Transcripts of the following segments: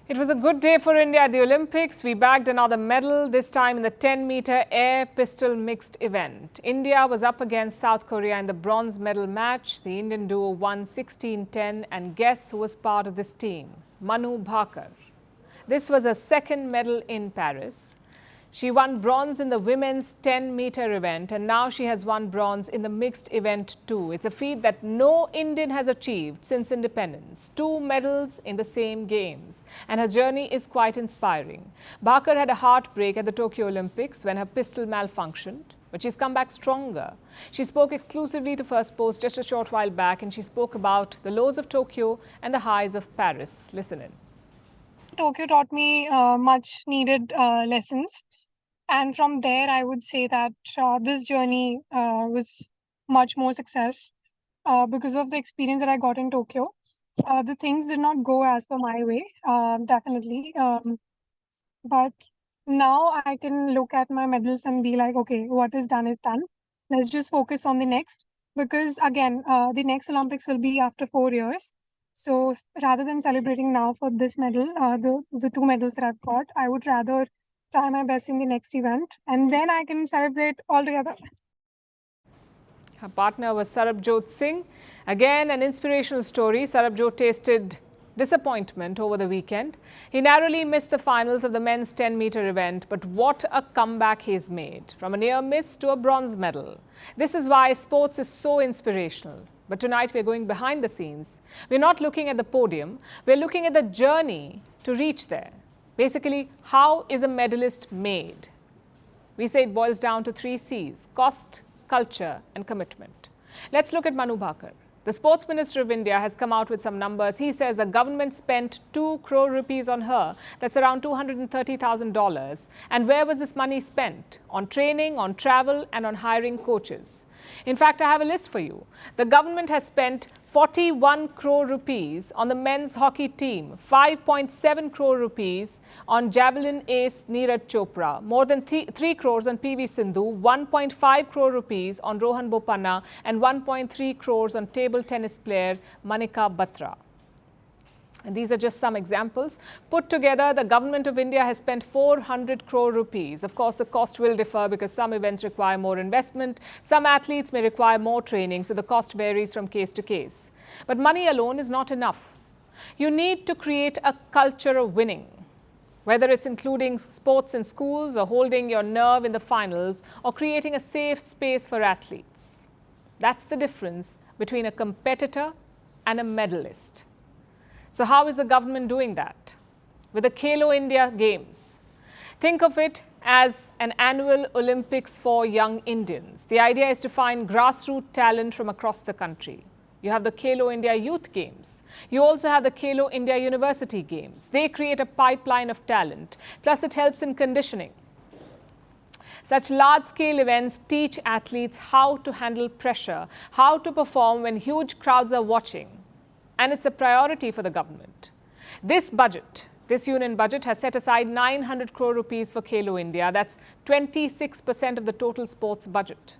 It was a good day for India at the Olympics. We bagged another medal, this time in the 10-meter air pistol mixed event. India was up against South Korea in the bronze medal match. The Indian duo won 16-10, and guess who was part of this team? Manu Bhaker. This was her second medal in Paris. She won bronze in the women's 10-meter event, and now she has won bronze in the mixed event too. It's a feat that no Indian has achieved since independence. 2 medals in the same games, and her journey is quite inspiring. Bhaker had a heartbreak at the Tokyo Olympics when her pistol malfunctioned, but she's come back stronger. She spoke exclusively to Firstpost just a short while back, and she spoke about the lows of Tokyo and the highs of Paris. Listen in. Tokyo taught me much needed lessons. And from there, I would say that this journey was much more success because of the experience that I got in Tokyo. The things did not go as per my way, definitely. But now I can look at my medals and be like, okay, what is done is done. Let's just focus on the next. Because again, the next Olympics will be after 4 years. So rather than celebrating now for this medal, the 2 medals that I've got, I would rather try my best in the next event, and then I can celebrate all together. Her partner was Sarabjot Singh. Again, an inspirational story. Sarabjot tasted disappointment over the weekend. He narrowly missed the finals of the men's 10-meter event, but what a comeback he's made, from a near miss to a bronze medal. This is why sports is so inspirational. But tonight we're going behind the scenes. We're not looking at the podium, we're looking at the journey to reach there. Basically, how is a medalist made? We say it boils down to 3 C's: cost, culture and commitment. Let's look at Manu Bhaker. The Sports Minister of India has come out with some numbers. He says the government spent 2 crore rupees on her. That's around $230,000. And where was this money spent? On training, on travel and on hiring coaches. In fact, I have a list for you. The government has spent 41 crore rupees on the men's hockey team, 5.7 crore rupees on javelin ace Neeraj Chopra, more than 3 crores on PV Sindhu, 1.5 crore rupees on Rohan Bopanna, and 1.3 crores on table tennis player Manika Batra. And these are just some examples. Put together, the government of India has spent 400 crore rupees. Of course, the cost will differ because some events require more investment. Some athletes may require more training, so the cost varies from case to case. But money alone is not enough. You need to create a culture of winning, whether it's including sports in schools or holding your nerve in the finals or creating a safe space for athletes. That's the difference between a competitor and a medalist. So how is the government doing that? With the Khelo India Games. Think of it as an annual Olympics for young Indians. The idea is to find grassroots talent from across the country. You have the Khelo India Youth Games. You also have the Khelo India University Games. They create a pipeline of talent. Plus, it helps in conditioning. Such large-scale events teach athletes how to handle pressure, how to perform when huge crowds are watching. And it's a priority for the government. This budget, this union budget, has set aside 900 crore rupees for Khelo India. That's 26% of the total sports budget.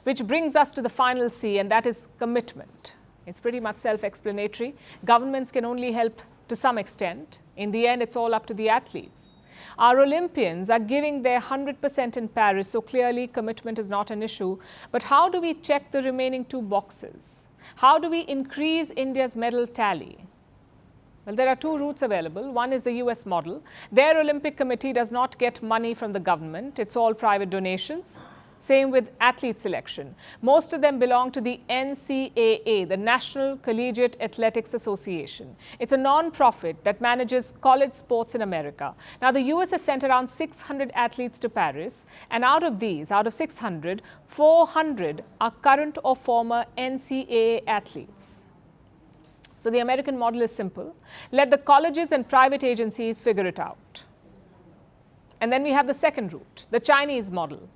Which brings us to the final C, and that is commitment. It's pretty much self-explanatory. Governments can only help to some extent. In the end, it's all up to the athletes. Our Olympians are giving their 100% in Paris, so clearly commitment is not an issue. But how do we check the remaining 2 boxes? How do we increase India's medal tally? Well, there are 2 routes available. One is the US model. Their Olympic Committee does not get money from the government. It's all private donations. Same with athlete selection. Most of them belong to the NCAA, the National Collegiate Athletics Association. It's a non-profit that manages college sports in America. Now, the US has sent around 600 athletes to Paris, and out of these, out of 600, 400 are current or former NCAA athletes. So the American model is simple. Let the colleges and private agencies figure it out. And then we have the second route, the Chinese model.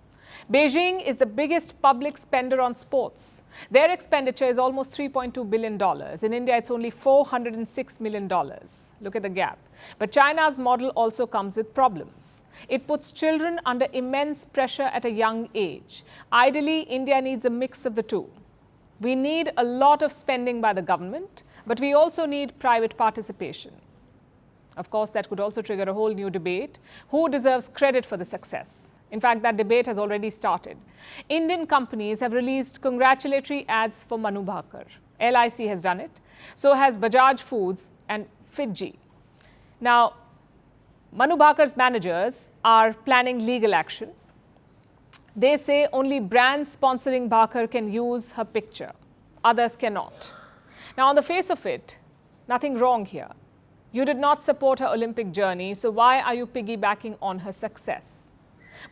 Beijing is the biggest public spender on sports. Their expenditure is almost $3.2 billion. In India, it's only $406 million. Look at the gap. But China's model also comes with problems. It puts children under immense pressure at a young age. Ideally, India needs a mix of the 2. We need a lot of spending by the government, but we also need private participation. Of course, that could also trigger a whole new debate. Who deserves credit for the success? In fact, that debate has already started. Indian companies have released congratulatory ads for Manu Bhaker. LIC has done it. So has Bajaj Foods and Fiji. Now, Manu Bhaker's managers are planning legal action. They say only brands sponsoring Bhaker can use her picture. Others cannot. Now, on the face of it, nothing wrong here. You did not support her Olympic journey, so why are you piggybacking on her success?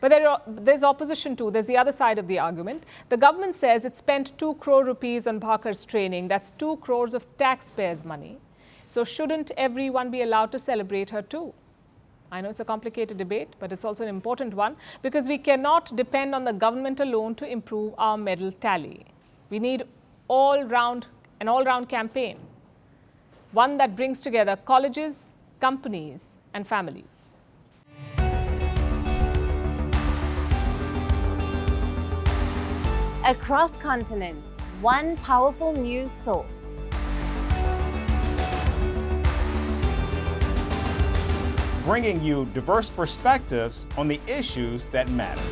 But there's opposition too. There's the other side of the argument. The government says it spent 2 crore rupees on Bhaker's training. That's 2 crores of taxpayers' money. So shouldn't everyone be allowed to celebrate her too? I know it's a complicated debate, but it's also an important one because we cannot depend on the government alone to improve our medal tally. We need an all-round campaign. One that brings together colleges, companies and families. Across continents, one powerful news source. Bringing you diverse perspectives on the issues that matter.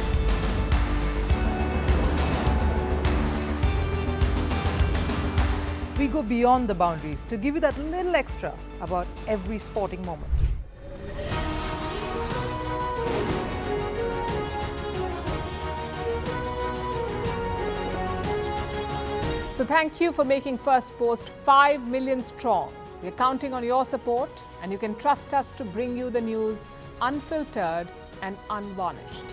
We go beyond the boundaries to give you that little extra about every sporting moment. So thank you for making Firstpost 5 million strong. We're counting on your support, and you can trust us to bring you the news unfiltered and unvarnished.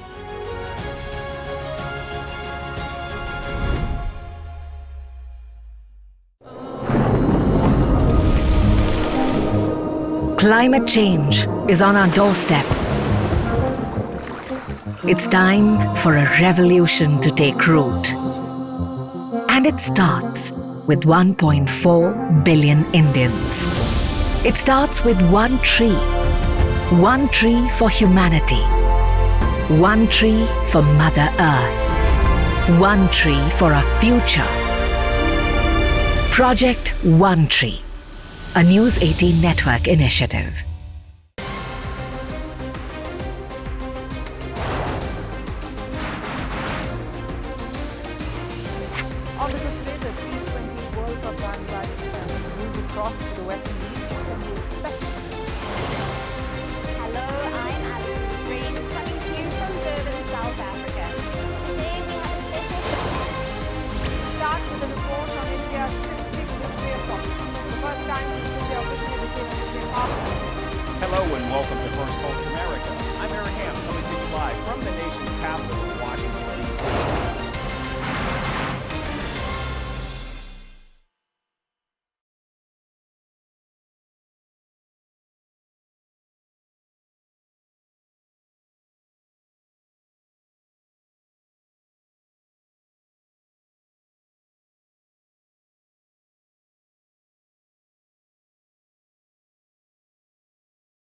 Climate change is on our doorstep. It's time for a revolution to take root. And it starts with 1.4 billion Indians. It starts with one tree. One tree for humanity. One tree for Mother Earth. One tree for our future. Project One Tree, a News 18 network initiative. On the show today, the T20 World Cup bandwagon has moved across to the West Indies. What can you expect from this? Hello, I'm Alison Green, coming to you from Durban, South Africa. Today we have a special Start with a report on India's shifting nuclear posture. The first time since India officially became a nuclear power. Hello and welcome to Firstpost America. I'm Aaron Ham, coming to you live